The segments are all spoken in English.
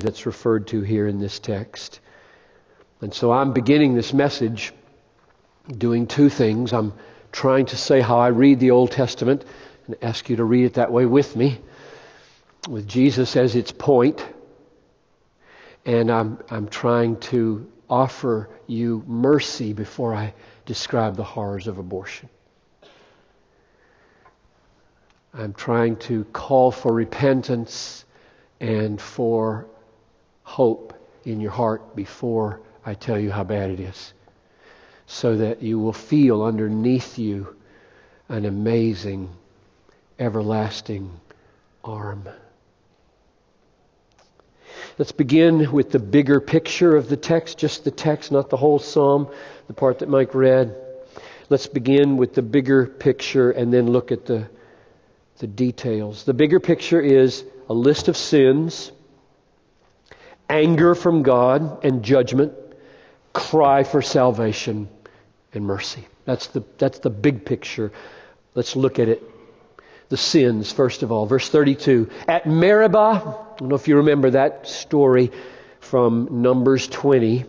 that's referred to here in this text. And so I'm beginning this message doing two things. I'm trying to say how I read the Old Testament and ask you to read it that way with me, with Jesus as its point. And I'm trying to offer you mercy before I describe the horrors of abortion. I'm trying to call for repentance and for hope in your heart before I tell you how bad it is, so that you will feel underneath you an amazing, everlasting arm. Let's begin with the bigger picture of the text, just the text, not the whole psalm, the part that Mike read. Let's begin with the bigger picture and then look at the details. The bigger picture is a list of sins, anger from God and judgment, cry for salvation and mercy. That's the big picture. Let's look at it. The sins, first of all. Verse 32. At Meribah, I don't know if you remember that story from Numbers 20.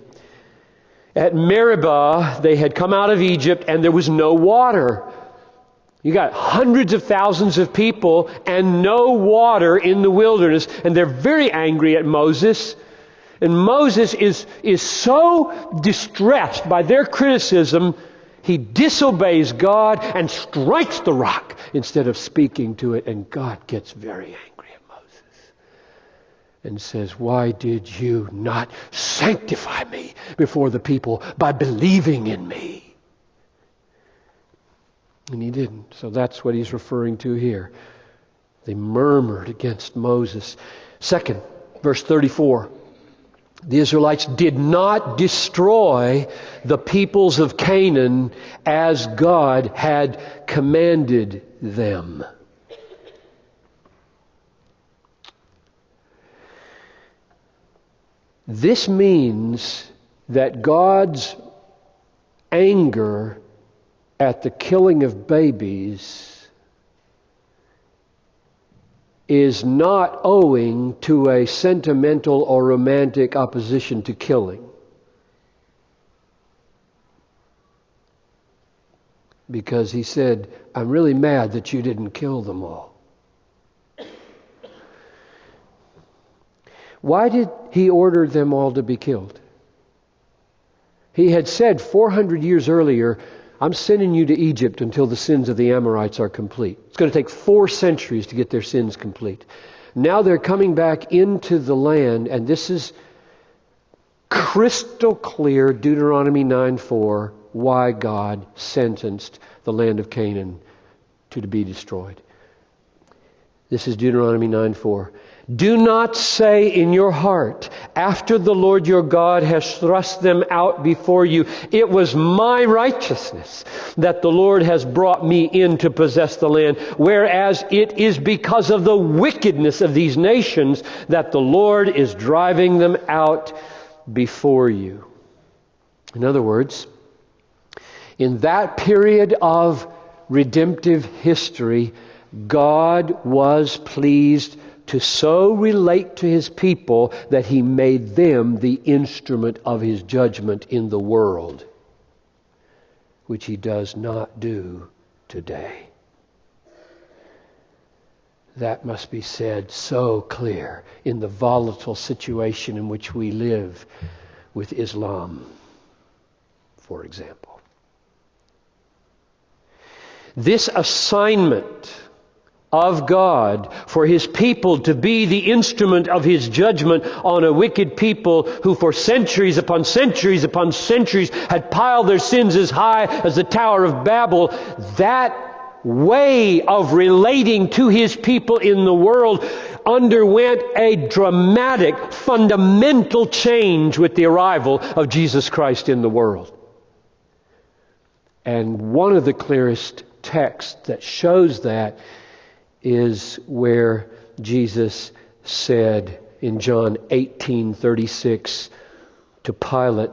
At Meribah, they had come out of Egypt and there was no water. You got hundreds of thousands of people and no water in the wilderness. And they're very angry at Moses. And Moses is so distressed by their criticism, he disobeys God and strikes the rock instead of speaking to it. And God gets very angry at Moses and says, "Why did you not sanctify me before the people by believing in me?" And he didn't. So that's what he's referring to here. They murmured against Moses. Second, verse 34. The Israelites did not destroy the peoples of Canaan as God had commanded them. This means that God's anger at the killing of babies is not owing to a sentimental or romantic opposition to killing. Because he said, "I'm really mad that you didn't kill them all." Why did he order them all to be killed? He had said 400 years earlier, "I'm sending you to Egypt until the sins of the Amorites are complete." It's going to take 4 centuries to get their sins complete. Now they're coming back into the land, and this is crystal clear, Deuteronomy 9:4, why God sentenced the land of Canaan to be destroyed. This is Deuteronomy 9:4. "Do not say in your heart, after the Lord your God has thrust them out before you, 'It was my righteousness that the Lord has brought me in to possess the land,' whereas it is because of the wickedness of these nations that the Lord is driving them out before you." In other words, in that period of redemptive history, God was pleased to so relate to his people that he made them the instrument of his judgment in the world, which he does not do today. That must be said so clear in the volatile situation in which we live with Islam, for example. This assignment of God for his people to be the instrument of his judgment on a wicked people who for centuries upon centuries upon centuries had piled their sins as high as the Tower of Babel, that way of relating to his people in the world underwent a dramatic, fundamental change with the arrival of Jesus Christ in the world. And one of the clearest texts that shows that is where Jesus said in John 18:36 to Pilate,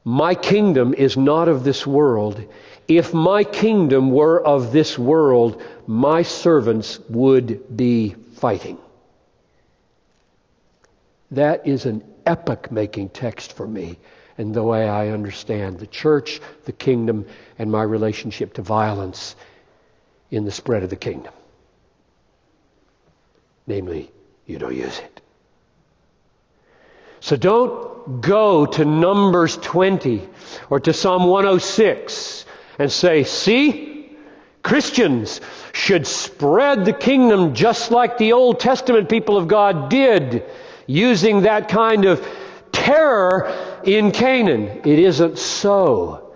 "My kingdom is not of this world. If my kingdom were of this world, my servants would be fighting." That is an epoch-making text for me and the way I understand the church, the kingdom, and my relationship to violence in the spread of the kingdom. Namely, you don't use it. So don't go to Numbers 20 or to Psalm 106 and say, see, Christians should spread the kingdom just like the Old Testament people of God did, using that kind of terror in Canaan. It isn't so.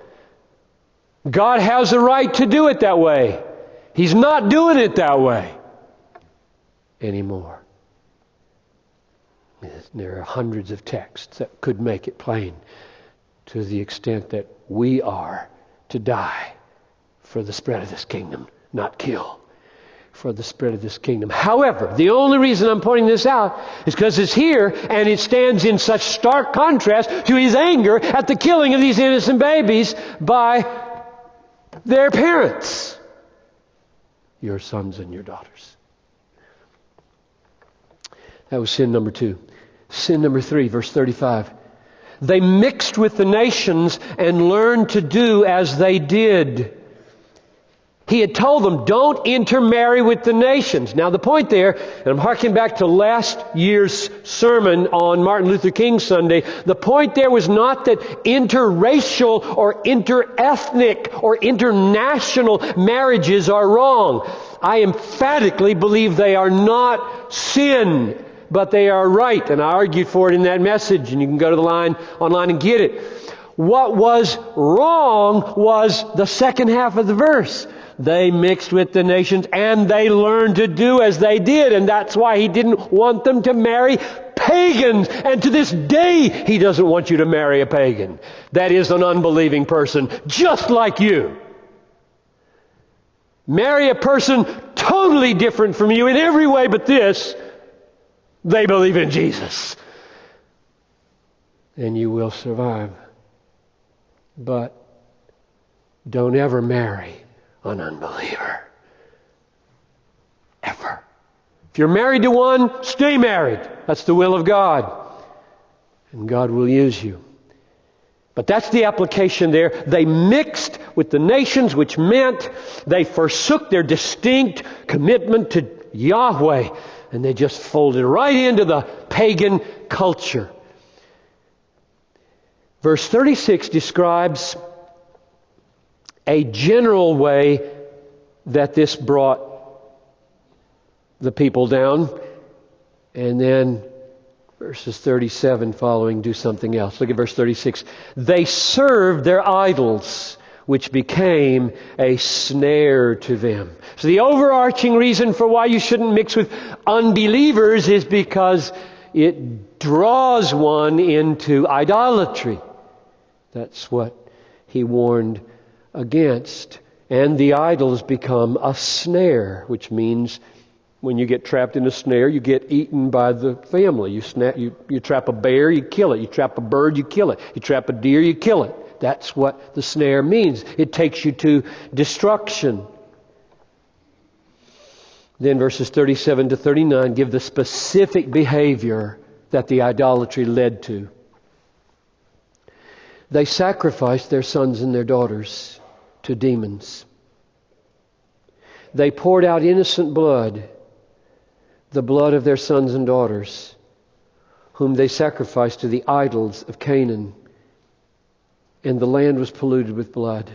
God has a right to do it that way. He's not doing it that way anymore. There are hundreds of texts that could make it plain to the extent that we are to die for the spread of this kingdom, not kill for the spread of this kingdom. However, the only reason I'm pointing this out is because it's here and it stands in such stark contrast to his anger at the killing of these innocent babies by their parents, your sons and your daughters. That was sin number 2. Sin number 3, verse 35. They mixed with the nations and learned to do as they did. He had told them, don't intermarry with the nations. Now the point there, and I'm harking back to last year's sermon on Martin Luther King Sunday, the point there was not that interracial or interethnic or international marriages are wrong. I emphatically believe they are not sin, but they are right. And I argued for it in that message, and you can go to the line online and get it. What was wrong was the second half of the verse. They mixed with the nations and they learned to do as they did. And that's why he didn't want them to marry pagans. And to this day, he doesn't want you to marry a pagan. That is an unbelieving person, just like you. Marry a person totally different from you in every way but this. They believe in Jesus. And you will survive. But don't ever marry an unbeliever. Ever. If you're married to one, stay married. That's the will of God. And God will use you. But that's the application there. They mixed with the nations, which meant they forsook their distinct commitment to Yahweh. And they just folded right into the pagan culture. Verse 36 describes a general way that this brought the people down. And then verses 37 following do something else. Look at verse 36. They served their idols, which became a snare to them. So the overarching reason for why you shouldn't mix with unbelievers is because it draws one into idolatry. That's what he warned against. And the idols become a snare, which means when you get trapped in a snare, you get eaten by the family. You trap a bear, you kill it. You trap a bird, you kill it. You trap a deer, you kill it. That's what the snare means. It takes you to destruction. Then verses 37 to 39 give the specific behavior that the idolatry led to. They sacrificed their sons and their daughters to demons. They poured out innocent blood, the blood of their sons and daughters, whom they sacrificed to the idols of Canaan. And the land was polluted with blood.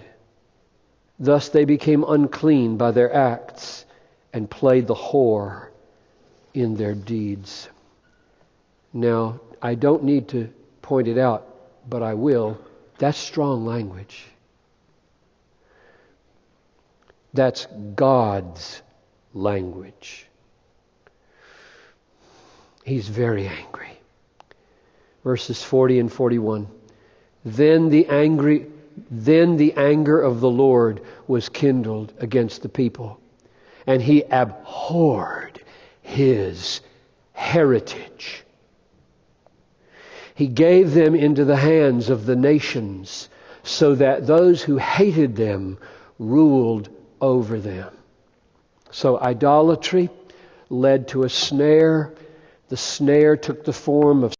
Thus they became unclean by their acts and played the whore in their deeds. Now, I don't need to point it out, but I will. That's strong language. That's God's language. He's very angry. Verses 40 and 41. Then the anger of the Lord was kindled against the people, and he abhorred his heritage. He gave them into the hands of the nations, so that those who hated them ruled over them. So idolatry led to a snare The snare took the form of